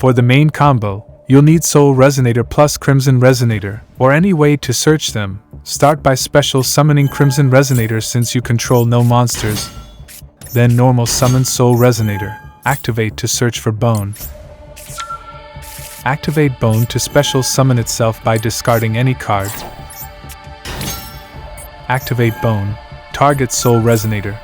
For the main combo, you'll need Soul Resonator plus Crimson Resonator, or any way to search them. Start by special summoning Crimson Resonator since you control no monsters. Then normal summon Soul Resonator. Activate to search for Bone. Activate Bone to special summon itself by discarding any card. Activate Bone. Target Soul Resonator.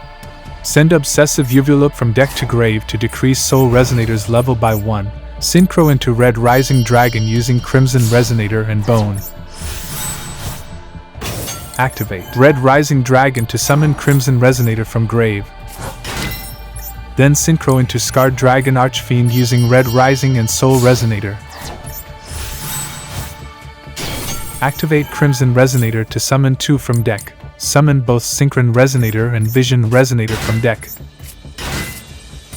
Send Obsessive Yugioh from deck to grave to decrease Soul Resonator's level by 1. Synchro into Red Rising Dragon using Crimson Resonator and Bone. Activate Red Rising Dragon to summon Crimson Resonator from grave. Then synchro into Scarred Dragon Archfiend using Red Rising and Soul Resonator. Activate Crimson Resonator to summon 2 from deck. Summon both Synchron Resonator and Vision Resonator from deck.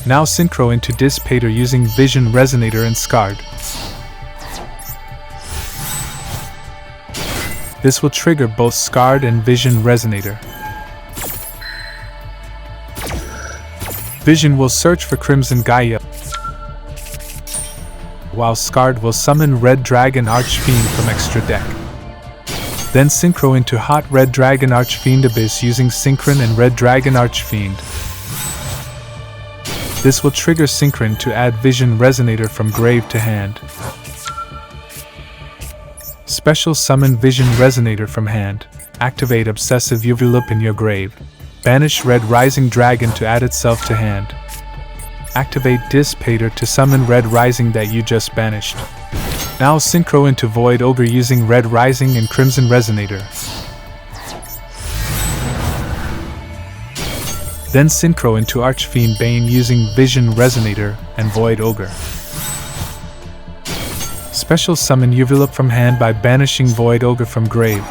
Now synchro into Dissipator using Vision Resonator and Scarred. This will trigger both Scarred and Vision Resonator. Vision will search for Crimson Gaia, while Scarred will summon Red Dragon Archfiend from extra deck. Then synchro into Hot Red Dragon Archfiend Abyss using Synchron and Red Dragon Archfiend. This will trigger Synchron to add Vision Resonator from grave to hand. Special summon Vision Resonator from hand. Activate Obsessive Yugioh in your grave. Banish Red Rising Dragon to add itself to hand. Activate Dissipator to summon Red Rising that you just banished. Now synchro into Void Ogre using Red Rising and Crimson Resonator. Then synchro into Archfiend Bane using Vision Resonator and Void Ogre. Special summon Yugioh from hand by banishing Void Ogre from grave.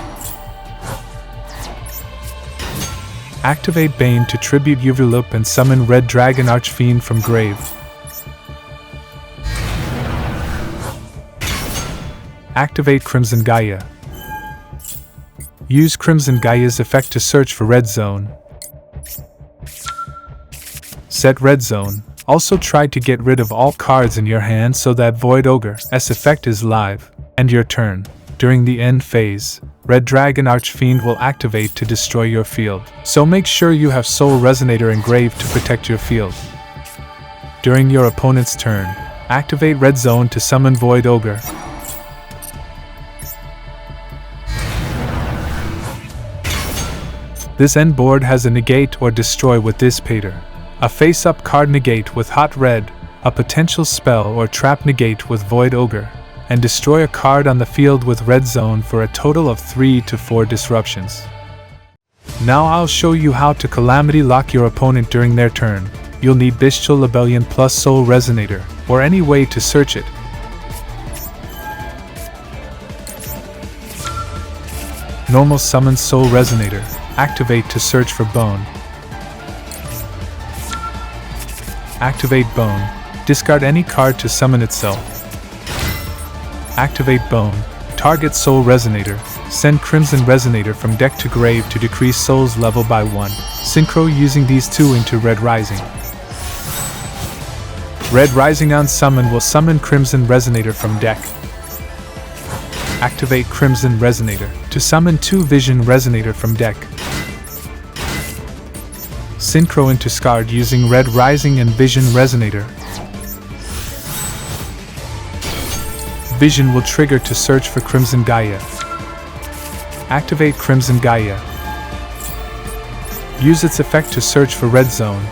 Activate Bane to tribute Yugioh and summon Red Dragon Archfiend from grave. Activate Crimson Gaia. Use Crimson Gaia's effect to search for Red Zone. Set Red Zone. Also try to get rid of all cards in your hand so that Void Ogre's effect is live. End your turn. During the end phase, Red Dragon Archfiend will activate to destroy your field, so make sure you have Soul Resonator engraved to protect your field. During your opponent's turn, activate Red Zone to summon Void Ogre. This end board has a negate or destroy with Dissipator, a face-up card negate with Hot Red, a potential spell or trap negate with Void Ogre, and destroy a card on the field with Red Zone for a total of 3 to 4 disruptions. Now I'll show you how to Calamity lock your opponent during their turn. You'll need Bestial Rebellion plus Soul Resonator, or any way to search it. Normal summon Soul Resonator. Activate to search for Bone. Activate Bone. Discard any card to summon itself. Activate Bone. Target Soul Resonator. Send Crimson Resonator from deck to grave to decrease Soul's level by 1. Synchro using these 2 into Red Rising. Red Rising on summon will summon Crimson Resonator from deck. Activate Crimson Resonator to summon 2 Vision Resonator from deck. Synchro into Scarred using Red Rising and Vision Resonator. Vision will trigger to search for Crimson Gaia. Activate Crimson Gaia. Use its effect to search for Red Zone.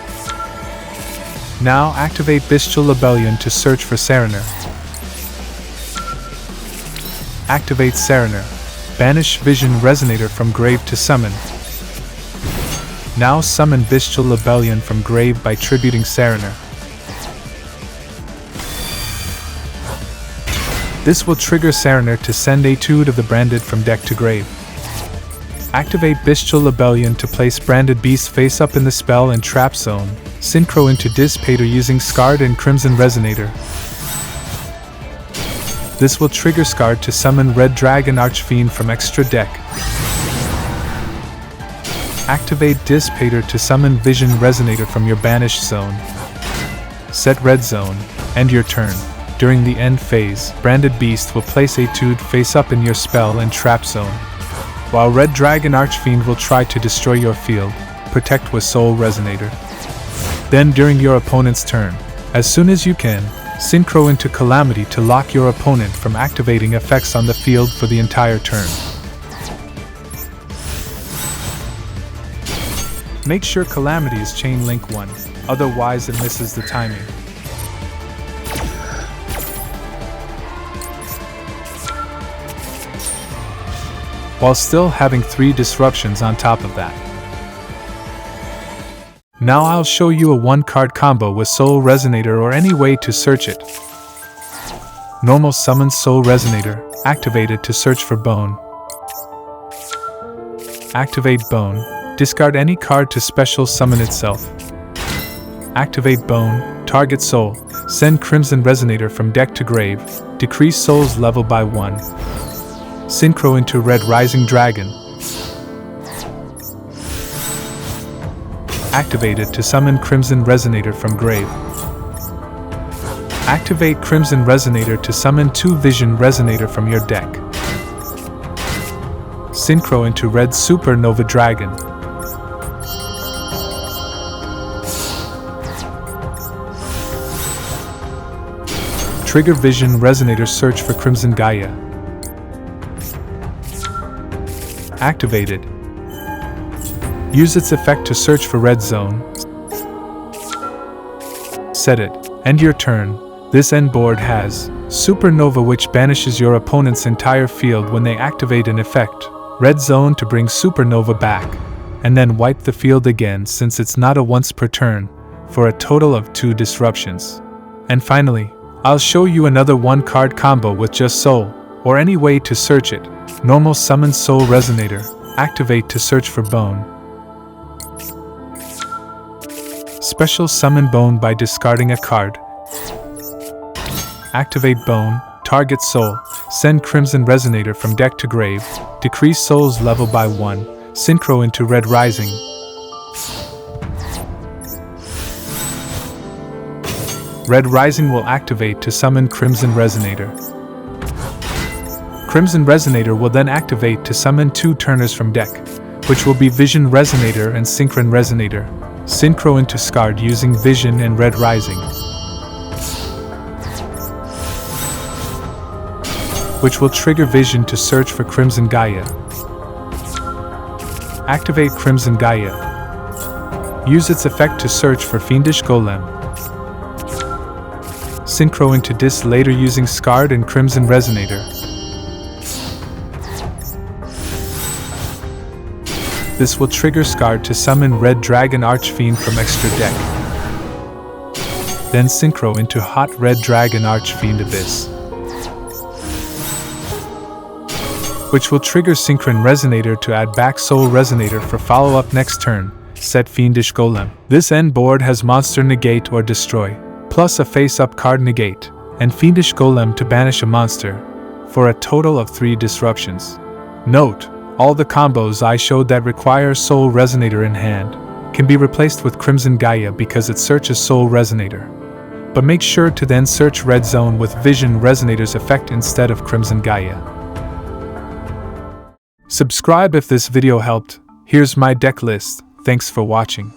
Now activate Bestial Rebellion to search for Serener. Activate Serener. Banish Vision Resonator from grave to summon. Now summon Bestial Rebellion from grave by tributing Serener. This will trigger Serener to send A2 of the Branded from deck to grave. Activate Bestial Rebellion to place Branded Beast face up in the spell and trap zone. Synchro into Dissipator using Scarred and Crimson Resonator. This will trigger Scarred to summon Red Dragon Archfiend from extra deck. Activate Dissipator to summon Vision Resonator from your banished zone. Set Red Zone. End your turn. During the end phase, Branded Beast will place Etude face up in your spell and trap zone, while Red Dragon Archfiend will try to destroy your field, protect with Soul Resonator. Then during your opponent's turn, as soon as you can, synchro into Calamity to lock your opponent from activating effects on the field for the entire turn. Make sure Calamity is chain link 1, otherwise it misses the timing. While still having 3 disruptions on top of that. Now I'll show you a 1-card combo with Soul Resonator or any way to search it. Normal summon Soul Resonator, activate it to search for Bone. Activate Bone, discard any card to special summon itself. Activate Bone, target Soul, send Crimson Resonator from deck to grave, decrease Soul's level by 1. Synchro into Red Rising Dragon. Activate it to summon Crimson Resonator from grave. Activate Crimson Resonator to summon 2 Vision Resonator from your deck. Synchro into Red Supernova Dragon. Trigger Vision Resonator, search for Crimson Gaia. Activated. Use its effect to search for Red Zone. Set it. End your turn. This end board has Supernova, which banishes your opponent's entire field when they activate an effect, Red Zone to bring Supernova back, and then wipe the field again since it's not a once per turn, for a total of 2 disruptions. And finally, I'll show you another 1-card combo with just Soul, or any way to search it. Normal summon Soul Resonator, activate to search for Bone. Special summon Bone by discarding a card. Activate Bone, target Soul, send Crimson Resonator from deck to grave, decrease Soul's level by 1, synchro into Red Rising. Red Rising will activate to summon Crimson Resonator. Crimson Resonator will then activate to summon 2 turners from deck, which will be Vision Resonator and Synchron Resonator. Synchro into Scarred using Vision and Red Rising, which will trigger Vision to search for Crimson Gaia. Activate Crimson Gaia. Use its effect to search for Fiendish Golem. Synchro into Dis later using Scarred and Crimson Resonator. This will trigger Scarred to summon Red Dragon Archfiend from extra deck. Then synchro into Hot Red Dragon Archfiend Abyss, which will trigger Synchron Resonator to add back Soul Resonator for follow-up next turn. Set Fiendish Golem. This end board has Monster Negate or Destroy, plus a face-up card Negate, and Fiendish Golem to banish a monster, for a total of 3 disruptions. Note, all the combos I showed that require Soul Resonator in hand can be replaced with Crimson Gaia because it searches Soul Resonator. But make sure to then search Red Zone with Vision Resonator's effect instead of Crimson Gaia. Subscribe if this video helped. Here's my deck list. Thanks for watching.